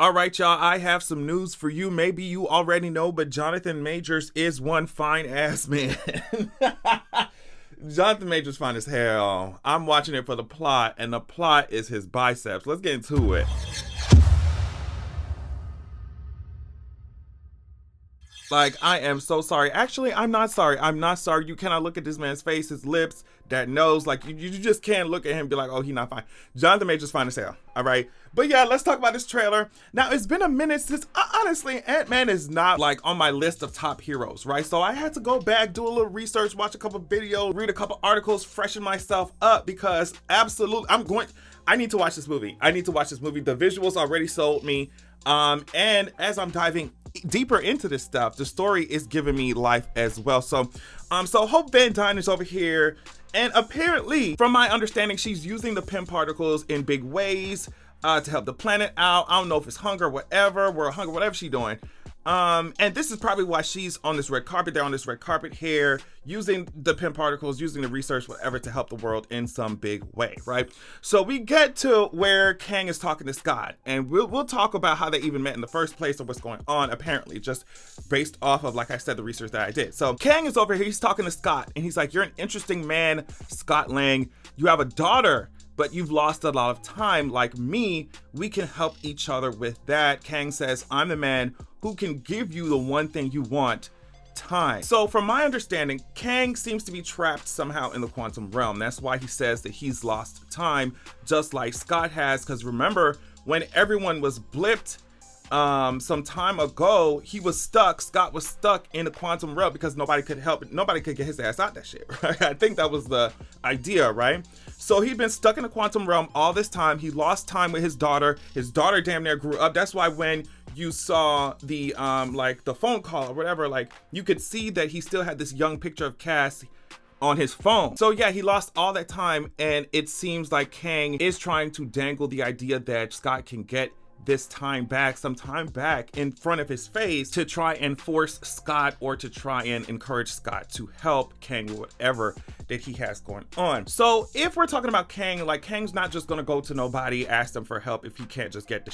All right, y'all, I have some news for you. Maybe you already know, but Jonathan Majors is one fine ass man. Jonathan Majors fine as hell. I'm watching it for the plot, and the plot is his biceps. Let's get into it. Like, I am so sorry. Actually, I'm not sorry. I'm not sorry. You cannot look at this man's face, his lips, that nose. Like, you just can't look at him and be like, oh, he not fine. Jonathan Majors fine as hell. All right. But yeah, let's talk about this trailer. Now, it's been a minute since, honestly, Ant-Man is not like on my list of top heroes, right? So I had to go back, do a little research, watch a couple videos, read a couple articles, freshen myself up because absolutely, I need to watch this movie. I need to watch this movie. The visuals already sold me. And as I'm diving deeper into this stuff, the story is giving me life as well. So Hope Van Dyne is over here, and apparently, from my understanding, she's using the Pym particles in big ways to help the planet out. I don't know if it's hunger, whatever, world hunger, whatever she's doing. And this is probably why she's on this red carpet. They're on this red carpet here, using the Pym particles, using the research, whatever, to help the world in some big way, right? So we get to where Kang is talking to Scott, and we'll talk about how they even met in the first place or what's going on, apparently, just based off of, like I said, the research that I did. So Kang is over here, he's talking to Scott, and he's like, you're an interesting man, Scott Lang. You have a daughter, but you've lost a lot of time. Like me, we can help each other with that. Kang says, I'm the man who can give you the one thing you want, time. So from my understanding, Kang seems to be trapped somehow in the quantum realm. That's why he says that he's lost time, just like Scott has. Because remember, when everyone was blipped some time ago, he was stuck. Scott was stuck in the quantum realm because nobody could help it. Nobody could get his ass out that shit, right? I think that was the idea, right? So he'd been stuck in the quantum realm all this time. He lost time with his daughter. His daughter damn near grew up. That's why when you saw the like the phone call or whatever, like you could see that he still had this young picture of Cass on his phone. So yeah, he lost all that time, and it seems like Kang is trying to dangle the idea that Scott can get this time back, some time back in front of his face to try and force Scott, or to try and encourage Scott to help Kang with whatever that he has going on. So if we're talking about Kang, like Kang's not just gonna go to nobody, ask them for help if he can't just get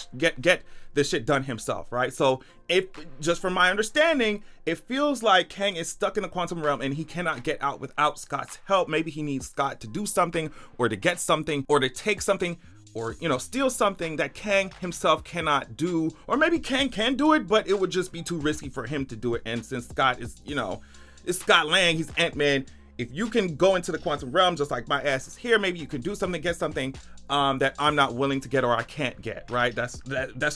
this shit done himself, right? So if, just from my understanding, it feels like Kang is stuck in the quantum realm and he cannot get out without Scott's help. Maybe he needs Scott to do something, or to get something, or to take something, or, you know, steal something that Kang himself cannot do. Or maybe Kang can do it, but it would just be too risky for him to do it. And since Scott is, you know, it's Scott Lang, he's Ant-Man. If you can go into the quantum realm just like my ass is here, maybe you can do something, get something that I'm not willing to get, or I can't get, right? That's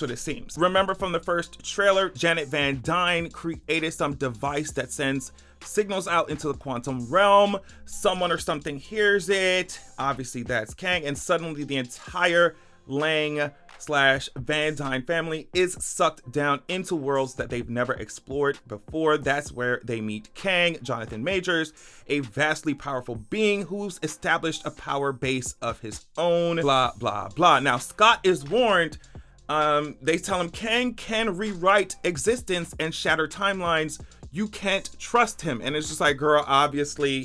what it seems. Remember from the first trailer, Janet Van Dyne created some device that sends signals out into the quantum realm. Someone or something hears it. Obviously that's Kang, and suddenly the entire Lang / Van Dyne family is sucked down into worlds that they've never explored before. That's where they meet Kang, Jonathan Majors, a vastly powerful being who's established a power base of his own, blah, blah, blah. Now, Scott is warned. They tell him Kang can rewrite existence and shatter timelines. You can't trust him. And it's just like, girl, obviously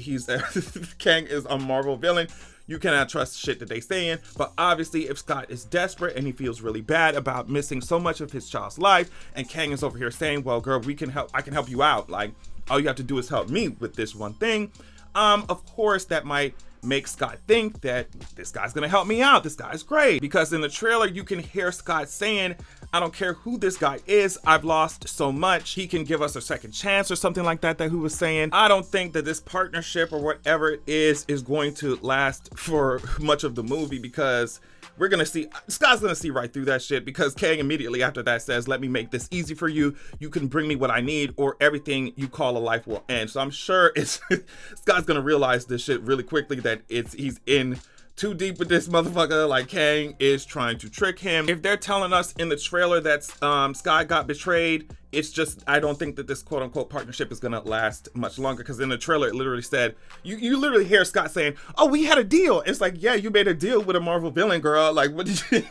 Kang is a Marvel villain. You cannot trust shit that they saying. But obviously, if Scott is desperate and he feels really bad about missing so much of his child's life, and Kang is over here saying, well, girl, I can help you out. Like, all you have to do is help me with this one thing. Of course, that might make Scott think that this guy's gonna help me out. This guy's great. Because in the trailer, you can hear Scott saying, I don't care who this guy is, I've lost so much, he can give us a second chance, or something like that he was saying. I don't think that this partnership or whatever it is going to last for much of the movie, because we're gonna see, Scott's gonna see right through that shit, because Kang immediately after that says, let me make this easy for you. You can bring me what I need, or everything you call a life will end. So I'm sure Scott's gonna realize this shit really quickly, that he's in too deep with this motherfucker. Like, Kang is trying to trick him. If they're telling us in the trailer that Scott got betrayed, it's just, I don't think that this quote unquote partnership is gonna last much longer, because in the trailer it literally said, you literally hear Scott saying, oh, we had a deal. It's like, yeah, you made a deal with a Marvel villain, girl. Like, what did you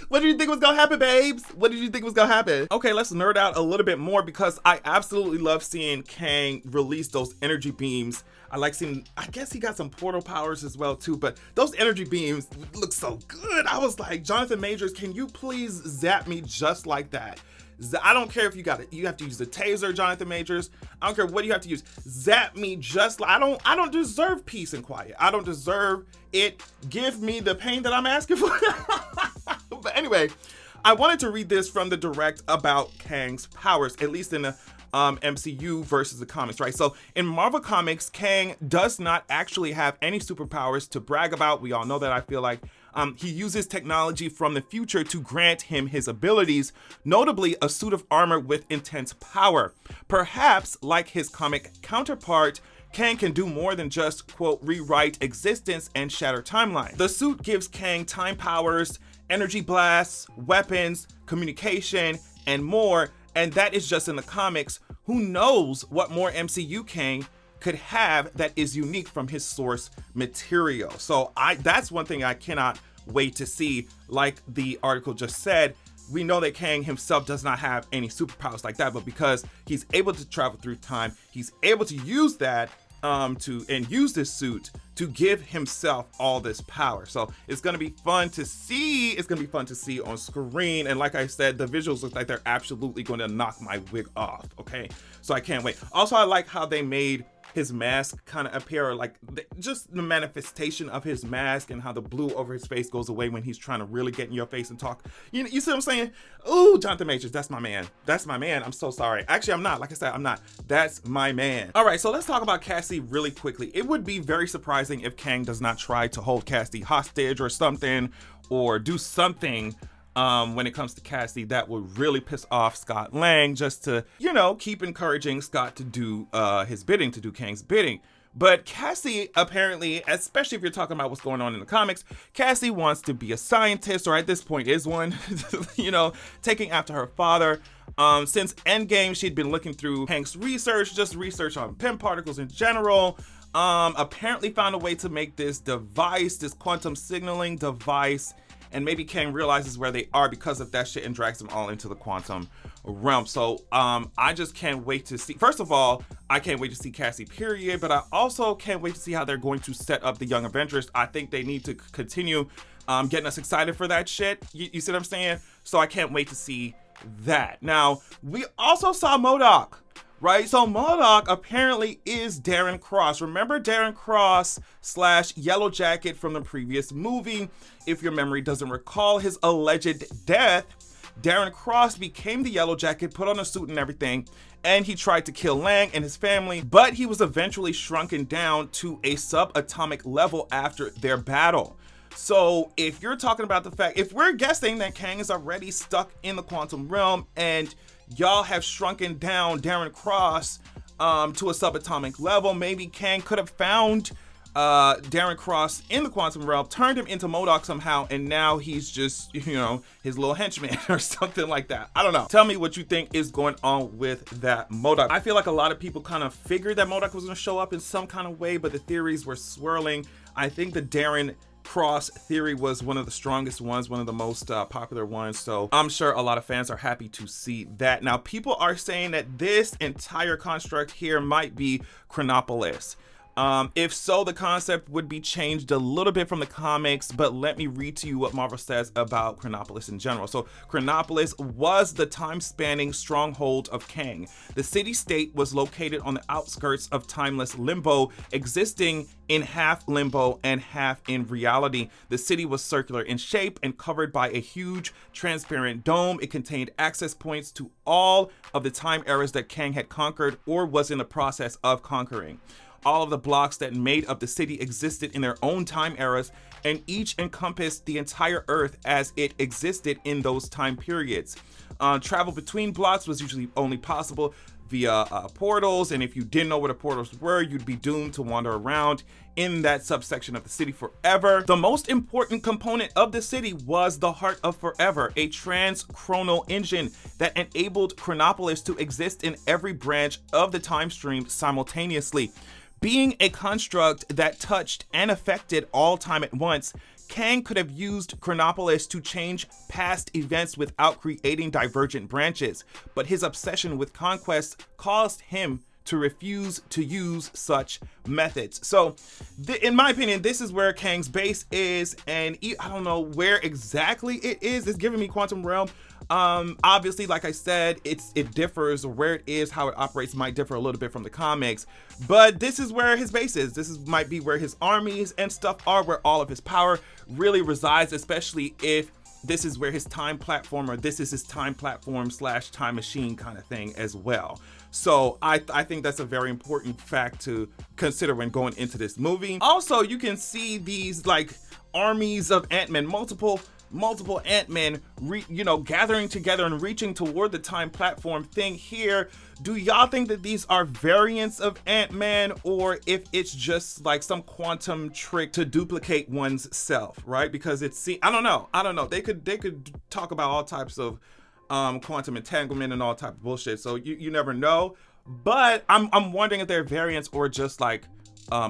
What did you think was gonna happen, babes? What did you think was gonna happen? Okay, let's nerd out a little bit more because I absolutely love seeing Kang release those energy beams. I like seeing, I guess he got some portal powers as well too, but those energy beams look so good. I was like, Jonathan Majors, can you please zap me just like that? I don't care if you have to use the taser, Jonathan Majors. I don't care what you have to use. Zap me just like, I don't deserve peace and quiet. I don't deserve it. Give me the pain that I'm asking for. But anyway, I wanted to read this from the direct about Kang's powers, at least in the MCU versus the comics, right? So in Marvel Comics, Kang does not actually have any superpowers to brag about. We all know that. I feel like he uses technology from the future to grant him his abilities, notably a suit of armor with intense power. Perhaps, like his comic counterpart, Kang can do more than just, quote, rewrite existence and shatter timeline. The suit gives Kang time powers, energy blasts, weapons, communication, and more, and that is just in the comics. Who knows what more MCU Kang could have that is unique from his source material. So that's one thing I cannot wait to see. Like the article just said, we know that Kang himself does not have any superpowers like that, but because he's able to travel through time, he's able to use that use this suit to give himself all this power. So it's gonna be fun to see. It's gonna be fun to see on screen. And like I said, the visuals look like they're absolutely gonna knock my wig off. Okay, so I can't wait. Also, I like how they made his mask kind of appear, like just the manifestation of his mask and how the blue over his face goes away when he's trying to really get in your face and talk. You see what I'm saying? Ooh, Jonathan Majors, that's my man. That's my man. I'm so sorry. Actually, I'm not. Like I said, I'm not. That's my man. All right, so let's talk about Cassie really quickly. It would be very surprising if Kang does not try to hold Cassie hostage or something, or do something when it comes to Cassie that would really piss off Scott Lang, just to, you know, keep encouraging Scott to do his bidding, to do Kang's bidding. But Cassie, apparently, especially if you're talking about what's going on in the comics, Cassie wants to be a scientist, or at this point is one, you know, taking after her father. Since Endgame, she'd been looking through Hank's research, just research on PIM particles in general. Apparently found a way to make this device, this quantum signaling device, and maybe Kang realizes where they are because of that shit and drags them all into the quantum realm. So I just can't wait to see. First of all, I can't wait to see Cassie, period. But I also can't wait to see how they're going to set up the Young Avengers. I think they need to continue getting us excited for that shit. You see what I'm saying? So I can't wait to see that. Now, we also saw MODOK. Right, so MODOK apparently is Darren Cross. Remember Darren Cross / Yellow Jacket from the previous movie? If your memory doesn't recall his alleged death, Darren Cross became the Yellow Jacket, put on a suit and everything, and he tried to kill Lang and his family, but he was eventually shrunken down to a subatomic level after their battle. So if you're talking about the fact, if we're guessing that Kang is already stuck in the quantum realm and y'all have shrunken down Darren Cross to a subatomic level, maybe Kang could have found Darren Cross in the quantum realm, turned him into MODOK somehow, and now he's just, you know, his little henchman or something like that. I don't know. Tell me what you think is going on with that MODOK. I feel like a lot of people kind of figured that MODOK was going to show up in some kind of way, but the theories were swirling. I think the Darren Cross theory was one of the strongest ones, one of the most popular ones, so I'm sure a lot of fans are happy to see that. Now, people are saying that this entire construct here might be Chronopolis. If so, the concept would be changed a little bit from the comics, but let me read to you what Marvel says about Chronopolis in general. So Chronopolis was the time-spanning stronghold of Kang. The city-state was located on the outskirts of timeless limbo, existing in half limbo and half in reality. The city was circular in shape and covered by a huge transparent dome. It contained access points to all of the time eras that Kang had conquered or was in the process of conquering. All of the blocks that made up the city existed in their own time eras, and each encompassed the entire Earth as it existed in those time periods. Travel between blocks was usually only possible via portals, and if you didn't know what the portals were, you'd be doomed to wander around in that subsection of the city forever. The most important component of the city was the Heart of Forever, a trans-chronal engine that enabled Chronopolis to exist in every branch of the time stream simultaneously. Being a construct that touched and affected all time at once, Kang could have used Chronopolis to change past events without creating divergent branches, but his obsession with conquest caused him to refuse to use such methods. So in my opinion, this is where Kang's base is, and I don't know where exactly it is. It's giving me Quantum Realm. Obviously, like I said, it differs, or where it is, how it operates might differ a little bit from the comics, but this is where his base is. Might be where his armies and stuff are, where all of his power really resides, especially if this is where his time platform, or this is his time platform / time machine kind of thing as well. So I think that's a very important fact to consider when going into this movie. Also, you can see these like armies of Ant-Man, multiple Ant-Men, gathering together and reaching toward the time platform thing here. Do y'all think that these are variants of Ant-Man, or if it's just like some quantum trick to duplicate one's self, right? Because I don't know. They could talk about all types of quantum entanglement and all type of bullshit. So you never know. But I'm wondering if they're variants or just like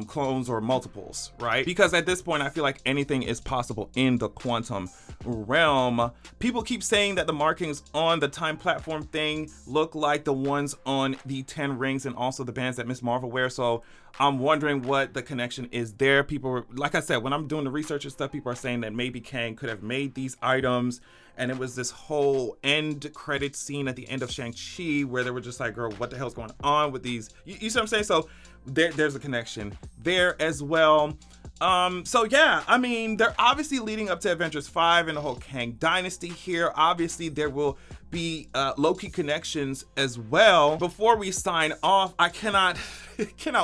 clones or multiples, right? Because at this point, I feel like anything is possible in the quantum realm. People keep saying that the markings on the time platform thing look like the ones on the 10 rings and also the bands that Miss Marvel wears. So I'm wondering what the connection is there. People, like I said, when I'm doing the research and stuff, people are saying that maybe Kang could have made these items, and it was this whole end credit scene at the end of Shang-Chi where they were just like, girl, what the hell's going on with these? You see what I'm saying? So there's a connection there as well. So yeah, I mean, they're obviously leading up to Avengers 5 and the whole Kang dynasty here. Obviously, there will be low-key connections as well. Before we sign off, I cannot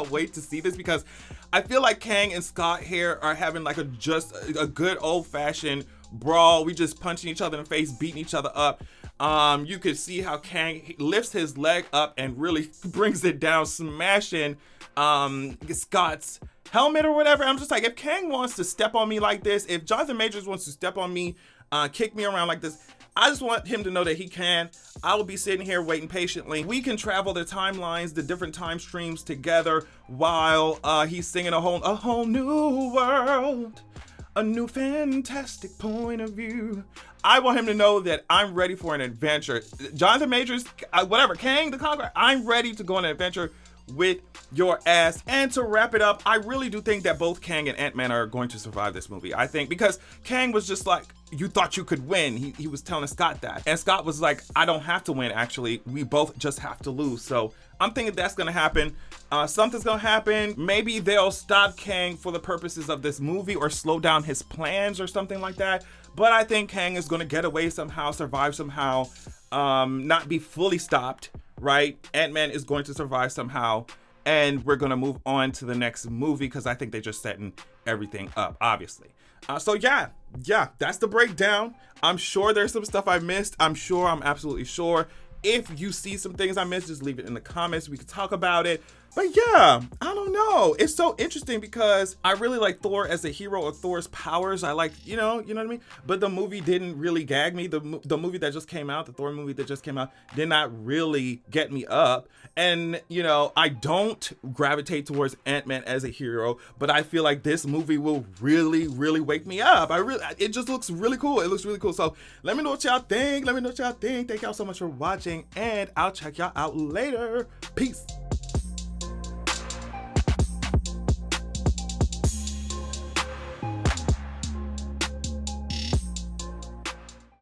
wait to see this, because I feel like Kang and Scott here are having like just a good old-fashioned brawl. We just punching each other in the face, beating each other up. You could see how Kang lifts his leg up and really brings it down, smashing Scott's helmet or whatever. I'm just like, if Kang wants to step on me like this, if Jonathan Majors wants to step on me, kick me around like this, I just want him to know that he can. I will be sitting here waiting patiently. We can travel the timelines, the different time streams together while he's singing a whole new world, a new fantastic point of view. I want him to know that I'm ready for an adventure. Jonathan Majors, whatever, Kang the Conqueror, I'm ready to go on an adventure with your ass. And to wrap it up, I really do think that both Kang and Ant-Man are going to survive this movie. I think because Kang was just like, you thought you could win. He was telling Scott that. And Scott was like, I don't have to win, actually. We both just have to lose. So I'm thinking that's gonna happen. Something's gonna happen. Maybe they'll stop Kang for the purposes of this movie or slow down his plans or something like that. But I think Kang is gonna get away somehow, survive somehow, not be fully stopped, right? Ant-Man is going to survive somehow. And we're gonna move on to the next movie because I think they're just setting everything up, obviously. So yeah, that's the breakdown. I'm sure there's some stuff I missed. I'm absolutely sure. If you see some things I missed, just leave it in the comments. We can talk about it. But yeah, I don't know. It's so interesting because I really like Thor as a hero, or Thor's powers. I like, you know what I mean? But the movie didn't really gag me. The movie that just came out, the Thor movie that just came out, did not really get me up. And, I don't gravitate towards Ant-Man as a hero, but I feel like this movie will really, really wake me up. It just looks really cool. It looks really cool. So let me know what y'all think. Thank y'all so much for watching, and I'll check y'all out later. Peace.